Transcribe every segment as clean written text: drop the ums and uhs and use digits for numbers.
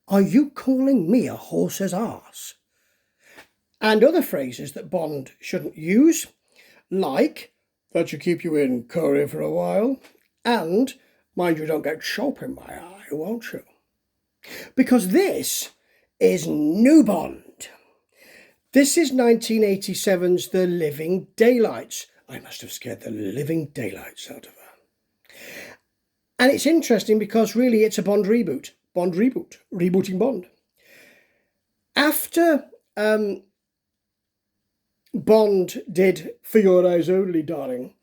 Are you calling me a horse's arse? And other phrases that Bond shouldn't use, like, that should keep you in curry for a while, and, mind you don't get soap in my eye, won't you? Because this is new Bond. This is 1987's The Living Daylights. I must have scared the living daylights out of her. And it's interesting because really it's a Bond reboot. Bond reboot. Rebooting Bond. After Bond did For Your Eyes Only, Darling,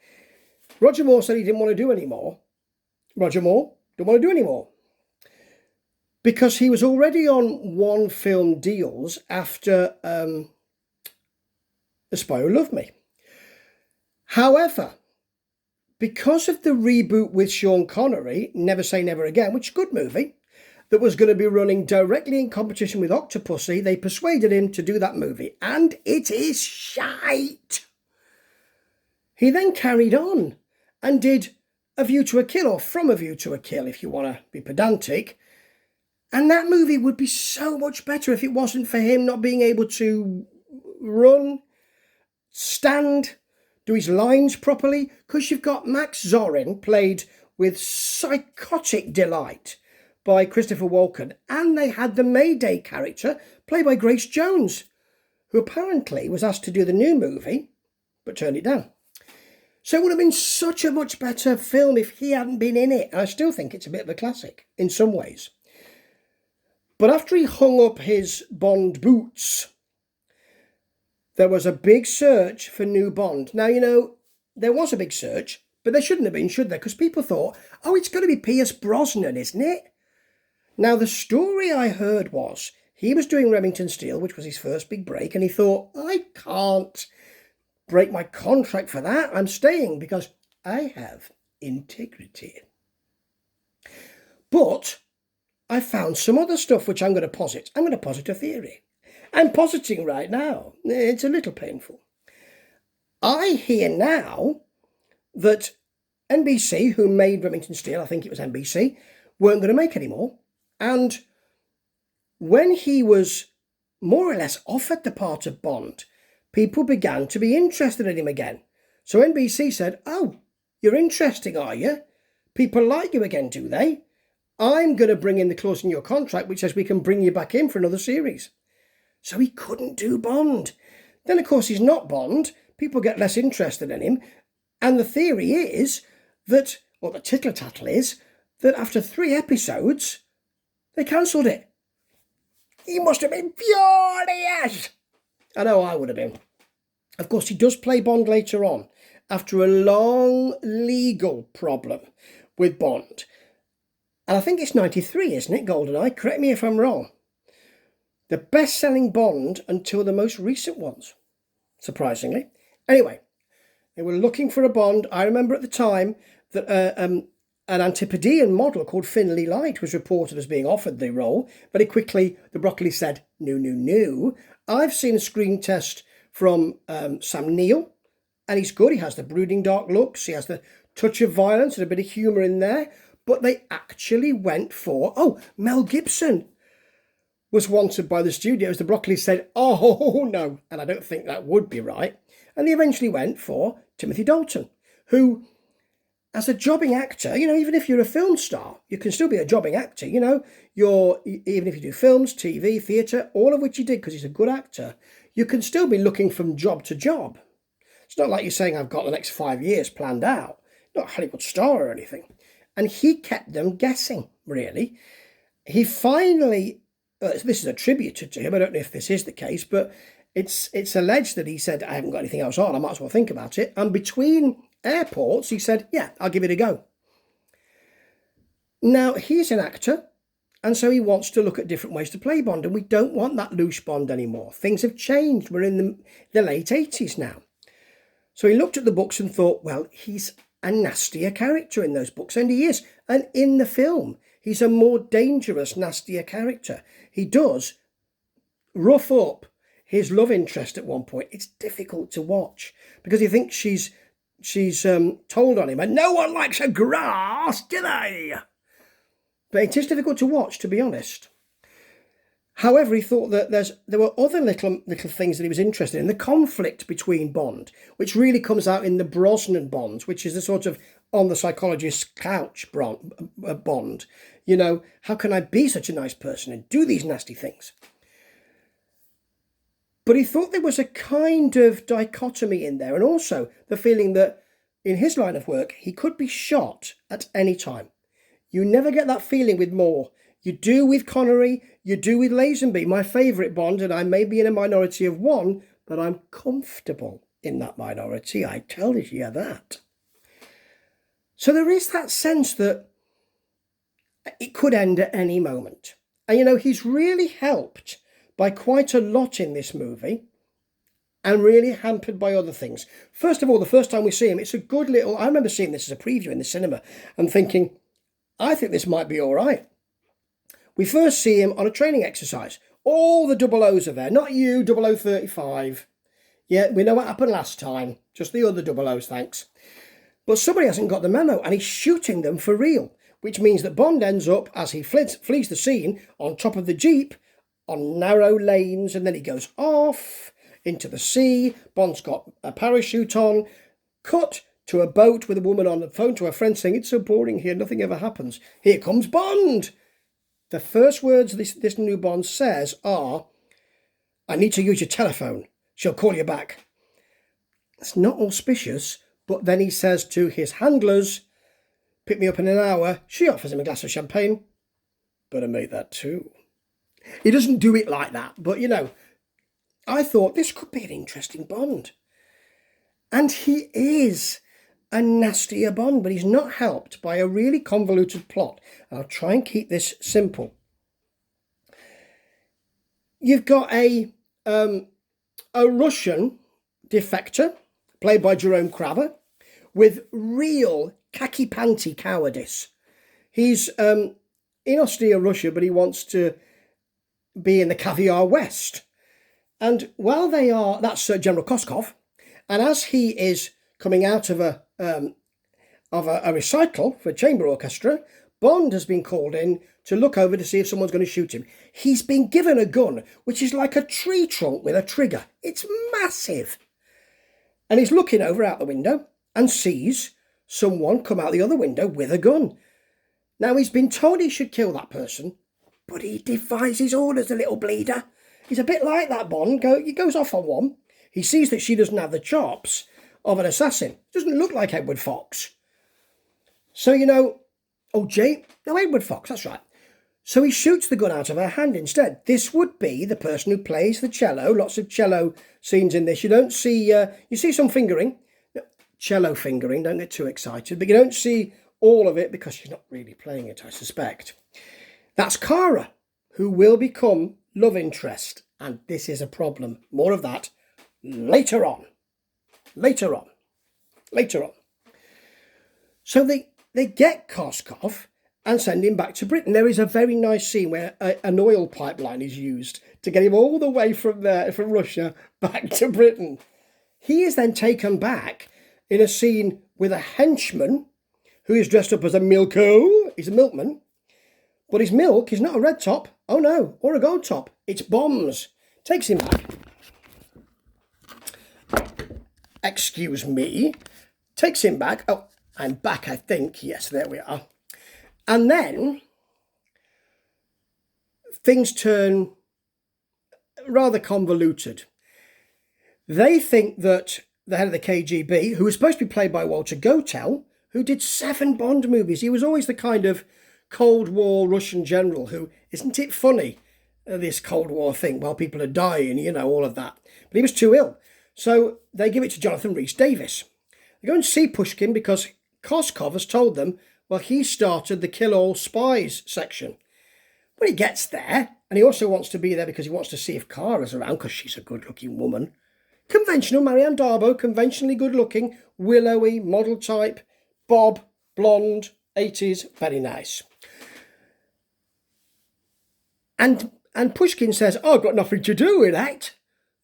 Roger Moore said he didn't want to do any more. Roger Moore didn't want to do any more, because he was already on one film deals after The Spy Who Loved Me. However, because of the reboot with Sean Connery, Never Say Never Again, which is a good movie, that was going to be running directly in competition with Octopussy, they persuaded him to do that movie, and it is shite. He then carried on and did A View to a Kill, or From a View to a Kill, if you want to be pedantic. And that movie would be so much better if it wasn't for him not being able to run, stand, do his lines properly, because you've got Max Zorin, played with psychotic delight by Christopher Walken, and they had the Mayday character played by Grace Jones, who apparently was asked to do the new movie, but turned it down. So it would have been such a much better film if he hadn't been in it. And I still think it's a bit of a classic in some ways. But after he hung up his Bond boots, there was a big search for new Bond. Now, you know, there was a big search, but there shouldn't have been, should there? Because people thought, oh, it's going to be Pierce Brosnan, isn't it? Now, the story I heard was he was doing Remington Steele, which was his first big break, and he thought, I can't break my contract for that. I'm staying because I have integrity. But I found some other stuff which I'm going to posit. I'm going to posit a theory. I'm positing right now. It's a little painful. I hear now that NBC, who made Remington Steele, I think it was NBC, weren't going to make any more. And when he was more or less offered the part of Bond, people began to be interested in him again. So NBC said, oh, you're interesting, are you? People like you again, do they? I'm going to bring in the clause in your contract which says we can bring you back in for another series. So he couldn't do Bond. Then, of course, he's not Bond. People get less interested in him. And the theory is that, or the tittle-tattle is, that after 3 episodes, they cancelled it. He must have been furious. I know I would have been. Of course, he does play Bond later on, after a long legal problem with Bond. And I think it's 93, isn't it, GoldenEye? Correct me if I'm wrong. The best-selling Bond until the most recent ones, surprisingly. Anyway, they were looking for a Bond. I remember at the time that an Antipodean model called Finlay Light was reported as being offered the role. Very quickly, the Broccoli said, no, no, no. I've seen a screen test from Sam Neill, and he's good. He has the brooding dark looks. He has the touch of violence and a bit of humour in there. But they actually went for, Mel Gibson was wanted by the studios. The Broccoli said, oh, no. And I don't think that would be right. And they eventually went for Timothy Dalton, who, as a jobbing actor, you know, even if you're a film star, you can still be a jobbing actor, you know. Even if you do films, TV, theatre, all of which he did because he's a good actor, you can still be looking from job to job. It's not like you're saying, I've got the next 5 years planned out. Not a Hollywood star or anything. And he kept them guessing, really. He finally, this is attributed to him, I don't know if this is the case, but it's alleged that he said, I haven't got anything else on, I might as well think about it. And between airports, he said, yeah, I'll give it a go. Now, he's an actor, and so he wants to look at different ways to play Bond, and we don't want that loose Bond anymore. Things have changed. We're in the late 80s now. So he looked at the books and thought, well, he's a nastier character in those books, and he is. And in the film, he's a more dangerous, nastier character. He does rough up his love interest at one point. It's difficult to watch because he thinks she's told on him, and no one likes a grass, do they? But it is difficult to watch, to be honest. However, he thought that there were other little things that he was interested in. The conflict between Bond, which really comes out in the Brosnan Bonds, which is the sort of on the psychologist's couch Bond. You know, how can I be such a nice person and do these nasty things? But he thought there was a kind of dichotomy in there, and also the feeling that in his line of work, he could be shot at any time. You never get that feeling with Moore. You do with Connery, you do with Lazenby, my favourite Bond, and I may be in a minority of one, but I'm comfortable in that minority, I tell you that. So there is that sense that it could end at any moment. And you know, he's really helped by quite a lot in this movie and really hampered by other things. First of all, the first time we see him, it's a good little... I remember seeing this as a preview in the cinema and thinking, I think this might be all right. We first see him on a training exercise. All the double O's are there. Not you, 0035. Yeah, we know what happened last time. Just the other double O's, thanks. But somebody hasn't got the memo and he's shooting them for real, which means that Bond ends up, as he flees the scene, on top of the Jeep, on narrow lanes, and then he goes off into the sea. Bond's got a parachute on. Cut to a boat with a woman on the phone to her friend saying, it's so boring here, nothing ever happens. Here comes Bond. The first words this new Bond says are, I need to use your telephone. She'll call you back. It's not auspicious, but then he says to his handlers, pick me up in an hour. She offers him a glass of champagne. Better make that too. He doesn't do it like that, but you know, I thought this could be an interesting Bond. And he is a nastier Bond, but he's not helped by a really convoluted plot. I'll try and keep this simple. You've got a Russian defector, played by Jerome Craver, with real khaki-panty cowardice. He's in austere Russia, but he wants to be in the Caviar West. And while they are, that's General Koskov, and as he is coming out of a recital for a chamber orchestra, Bond has been called in to look over to see if someone's going to shoot him. He's been given a gun, which is like a tree trunk with a trigger. It's massive. And he's looking over out the window and sees someone come out the other window with a gun. Now, he's been told he should kill that person, but he defies his orders, the little bleeder. He's a bit like that Bond. He goes off on one. He sees that she doesn't have the chops of an assassin. Doesn't look like Edward Fox. So, you know, Edward Fox, that's right. So he shoots the gun out of her hand instead. This would be the person who plays the cello. Lots of cello scenes in this. You don't see, you see some fingering. Cello fingering, don't get too excited. But you don't see all of it because she's not really playing it, I suspect. That's Kara, who will become love interest. And this is a problem. More of that later on. Later on. So they get Koskov and send him back to Britain. There is a very nice scene where an oil pipeline is used to get him all the way from Russia back to Britain. He is then taken back in a scene with a henchman who is dressed up as a milko. He's a milkman. But his milk is not a red top. Oh no, or a gold top. It's bombs. Takes him back. Excuse me. Takes him back. Oh, I'm back, I think. Yes, there we are. And then things turn rather convoluted. They think that the head of the KGB, who was supposed to be played by Walter Gotell, who did 7 Bond movies, he was always the kind of Cold War Russian general who, isn't it funny, this Cold War thing, while people are dying, you know, all of that. But he was too ill. So they give it to Jonathan Rhys-Davies. They go and see Pushkin because Koskov has told them, well, he started the Kill All Spies section. But he gets there, and he also wants to be there because he wants to see if Kara's around, because she's a good-looking woman. Conventional, Marianne Darbo, conventionally good-looking, willowy, model type, bob, blonde, 80s, very nice. And Pushkin says, I've got nothing to do with that.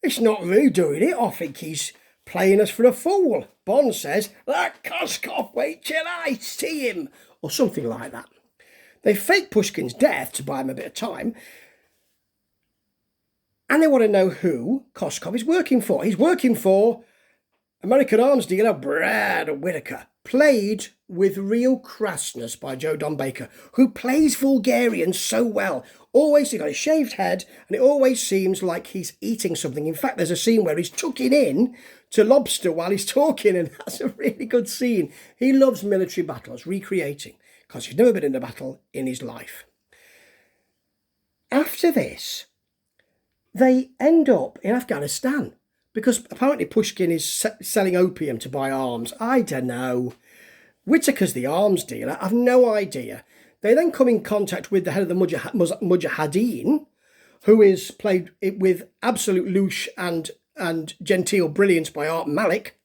It's not me doing it. I think he's playing us for a fool. Bond says, let Koskov wait till I see him, or something like that. They fake Pushkin's death to buy him a bit of time. And they want to know who Koskov is working for. He's working for American arms dealer Brad Whitaker, played with real crassness by Joe Don Baker, who plays Vulgarian so well. Always, he's got a shaved head, and it always seems like he's eating something. In fact, there's a scene where he's tucking in to lobster while he's talking, and that's a really good scene. He loves military battles, recreating, because he's never been in a battle in his life. After this, they end up in Afghanistan, because apparently Pushkin is selling opium to buy arms. I don't know. Whitaker's the arms dealer. I've no idea. They then come in contact with the head of the Mujahideen, who is played with absolute louche and genteel brilliance by Art Malik,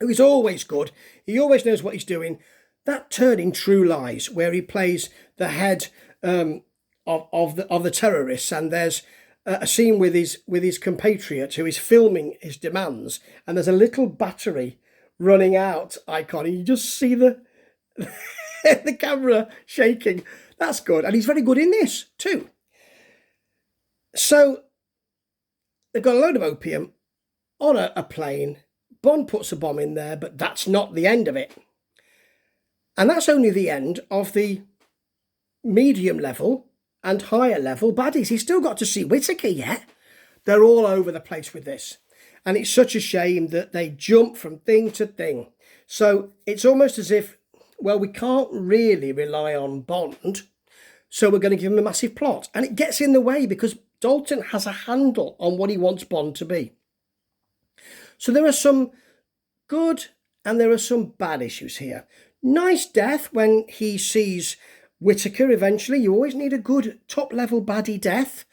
who is always good. He always knows what he's doing. That turn in True Lies, where he plays the head of the terrorists, and there's a scene with his compatriot who is filming his demands, and there's a little battery running out icon, and you just see the the camera shaking. That's good, and he's very good in this too. So they've got a load of opium on a plane. Bond puts a bomb in there, but that's not the end of it. And that's only the end of the medium level and higher level baddies. He's still got to see Whitaker yet. They're all over the place with this. And it's such a shame that they jump from thing to thing. So it's almost as if, well, we can't really rely on Bond, so we're going to give him a massive plot. And it gets in the way because Dalton has a handle on what he wants Bond to be. So there are some good and there are some bad issues here. Nice death when he sees Whitaker eventually. You always need a good top-level baddie death.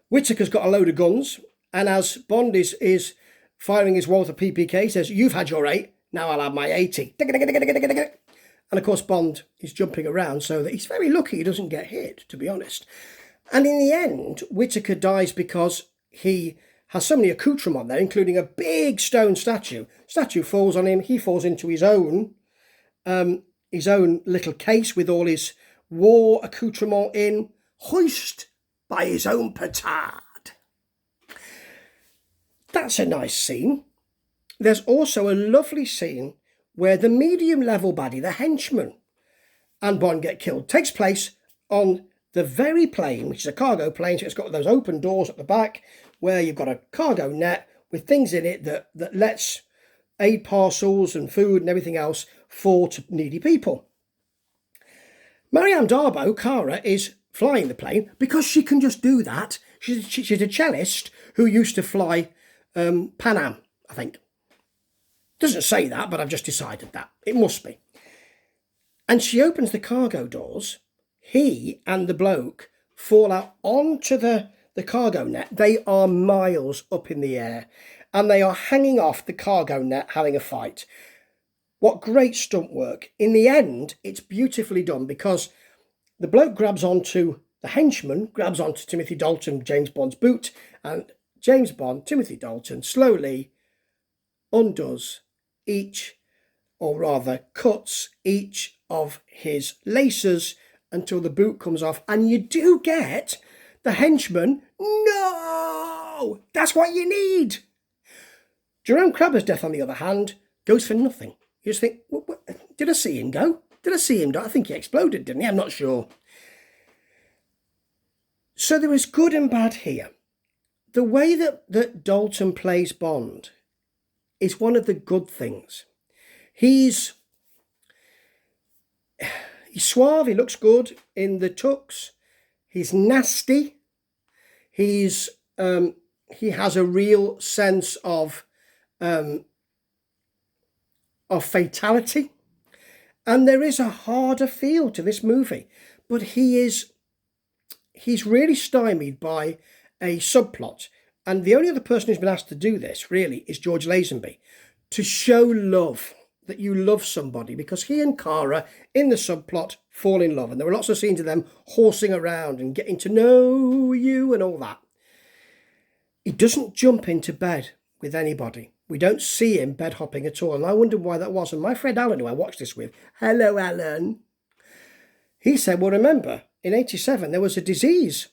Whitaker's got a load of guns, and as Bond is firing his Walther PPK, he says, "You've had your 8, now I'll have my 80. And of course Bond is jumping around so that he's very lucky he doesn't get hit, to be honest. And in the end, Whitaker dies because he has so many accoutrements there, including a big stone statue. Statue falls on him, he falls into his own little case with all his war accoutrement in, hoist by his own petard. That's a nice scene. There's also a lovely scene where the medium level baddie, the henchman, and Bond get killed. Takes place on the very plane, which is a cargo plane, so it's got those open doors at the back where you've got a cargo net with things in it that lets aid parcels and food and everything else fall to needy people. Marianne Darbo, Cara, is flying the plane because she can just do that. She's a cellist who used to fly Pan Am, I think. Doesn't say that, but I've just decided that. It must be. And she opens the cargo doors. He and the bloke fall out onto the cargo net. They are miles up in the air, and they are hanging off the cargo net having a fight. What great stunt work. In the end, it's beautifully done because the bloke grabs onto the henchman, grabs onto Timothy Dalton, James Bond's boot, and James Bond, Timothy Dalton, slowly undoes each, or rather cuts each of his laces until the boot comes off, and you do get the henchman. No! That's what you need! Jerome Crabber's death, on the other hand, goes for nothing. You just think, what, did I see him go? Did I see him die? I think he exploded, didn't he? I'm not sure. So there is good and bad here. The way that Dalton plays Bond is one of the good things. He's suave, he looks good in the tux. He's nasty. He has a real sense of fatality. And there is a harder feel to this movie. But he's really stymied by a subplot. And the only other person who's been asked to do this, really, is George Lazenby. To show love, that you love somebody, because he and Cara, in the subplot, fall in love. And there were lots of scenes of them horsing around and getting to know you and all that. He doesn't jump into bed with anybody. We don't see him bed hopping at all. And I wondered why that was. And my friend Alan, who I watched this with, hello, Alan, he said, well, remember, in 87, there was a disease.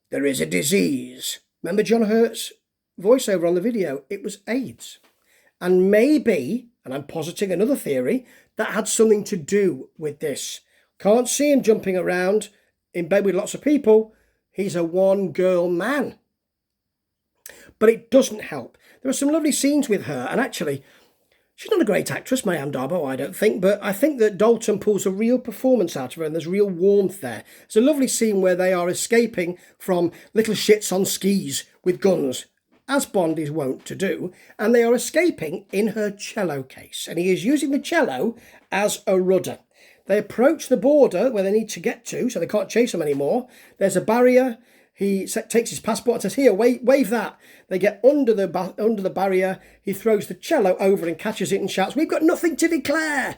There is a disease. Remember John Hurt's voiceover on the video? It was AIDS. And maybe, and I'm positing another theory, that had something to do with this. Can't see him jumping around in bed with lots of people. He's a one-girl man. But it doesn't help. There are some lovely scenes with her, and actually, she's not a great actress, Mayim Darbo, I don't think, but I think that Dalton pulls a real performance out of her, and there's real warmth there. It's a lovely scene where they are escaping from little shits on skis with guns, as Bond is wont to do, and they are escaping in her cello case, and he is using the cello as a rudder. They approach the border where they need to get to, so they can't chase them anymore. There's a barrier. He takes his passport and says, here, wave that. They get under the barrier. He throws the cello over and catches it and shouts, we've got nothing to declare.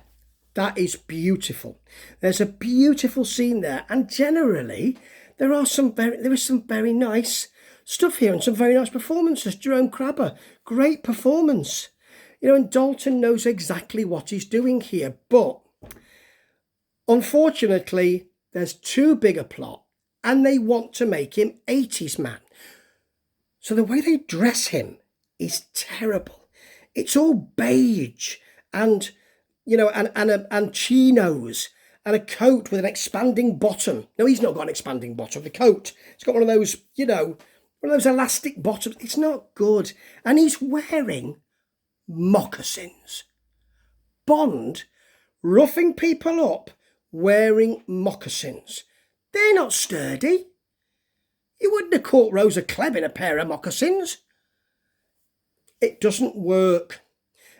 That is beautiful. There's a beautiful scene there. And generally, there is some very nice stuff here and some very nice performances. Jerome Crabber, great performance. And Dalton knows exactly what he's doing here. But unfortunately, there's too big a plot. And they want to make him 80s man. So the way they dress him is terrible. It's all beige and, and chinos and a coat with an expanding bottom. No, he's not got an expanding bottom. The coat, it's got one of those, one of those elastic bottoms. It's not good. And he's wearing moccasins. Bond roughing people up wearing moccasins. They're not sturdy. You wouldn't have caught Rosa Klebb in a pair of moccasins. It doesn't work.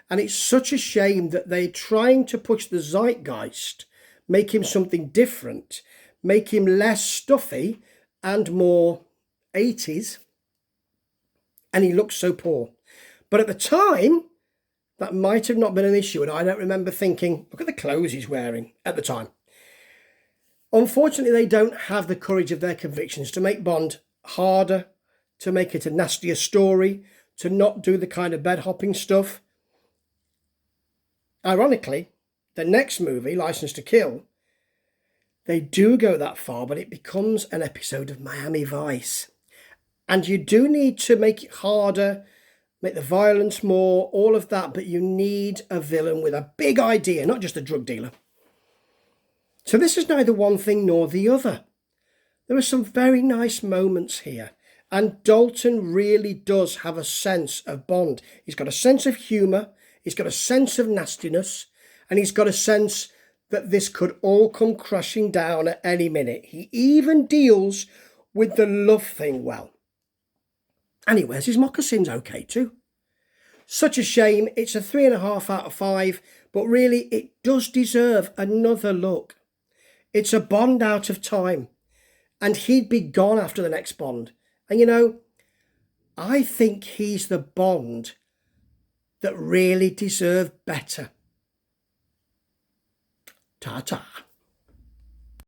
And it's such a shame that they're trying to push the zeitgeist, make him something different, make him less stuffy and more 80s. And he looks so poor. But at the time, that might have not been an issue. And I don't remember thinking, look at the clothes he's wearing at the time. Unfortunately, they don't have the courage of their convictions to make Bond harder, to make it a nastier story, to not do the kind of bed-hopping stuff. Ironically, the next movie, Licence to Kill, they do go that far, but it becomes an episode of Miami Vice. And you do need to make it harder, make the violence more, all of that, but you need a villain with a big idea, not just a drug dealer. So this is neither one thing nor the other. There are some very nice moments here. And Dalton really does have a sense of Bond. He's got a sense of humour. He's got a sense of nastiness. And he's got a sense that this could all come crashing down at any minute. He even deals with the love thing well. And he wears his moccasins okay too. Such a shame. It's a 3.5 out of 5. But really, it does deserve another look. It's a Bond out of time. And he'd be gone after the next Bond. And I think he's the Bond that really deserved better. Ta-ta.